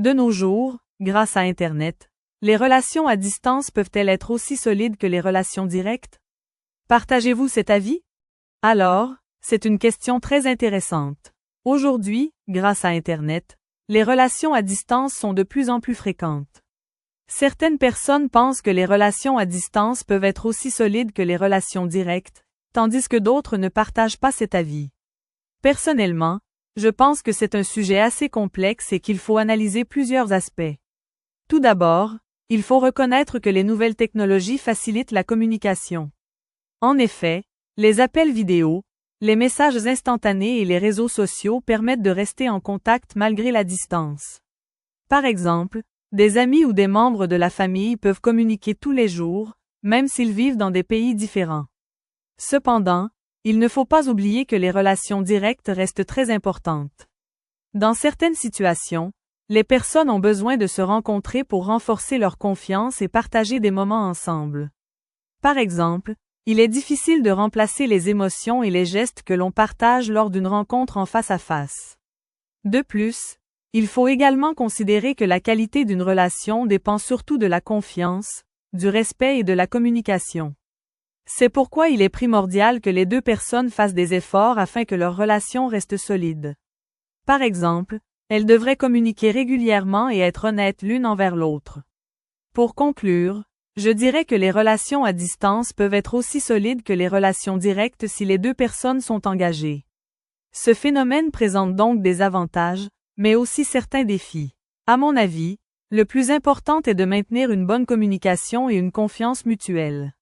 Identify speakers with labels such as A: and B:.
A: De nos jours, grâce à Internet, les relations à distance peuvent-elles être aussi solides que les relations directes? Partagez-vous cet avis? Alors, c'est une question très intéressante. Aujourd'hui, grâce à Internet, les relations à distance sont de plus en plus fréquentes. Certaines personnes pensent que les relations à distance peuvent être aussi solides que les relations directes, tandis que d'autres ne partagent pas cet avis. Personnellement, je pense que c'est un sujet assez complexe et qu'il faut analyser plusieurs aspects. Tout d'abord, il faut reconnaître que les nouvelles technologies facilitent la communication. En effet, les appels vidéo, les messages instantanés et les réseaux sociaux permettent de rester en contact malgré la distance. Par exemple, des amis ou des membres de la famille peuvent communiquer tous les jours, même s'ils vivent dans des pays différents. Cependant, il ne faut pas oublier que les relations directes restent très importantes. Dans certaines situations, les personnes ont besoin de se rencontrer pour renforcer leur confiance et partager des moments ensemble. Par exemple, il est difficile de remplacer les émotions et les gestes que l'on partage lors d'une rencontre en face à face. De plus, il faut également considérer que la qualité d'une relation dépend surtout de la confiance, du respect et de la communication. C'est pourquoi il est primordial que les deux personnes fassent des efforts afin que leur relation reste solide. Par exemple, elles devraient communiquer régulièrement et être honnêtes l'une envers l'autre. Pour conclure, je dirais que les relations à distance peuvent être aussi solides que les relations directes si les deux personnes sont engagées. Ce phénomène présente donc des avantages, mais aussi certains défis. À mon avis, le plus important est de maintenir une bonne communication et une confiance mutuelle.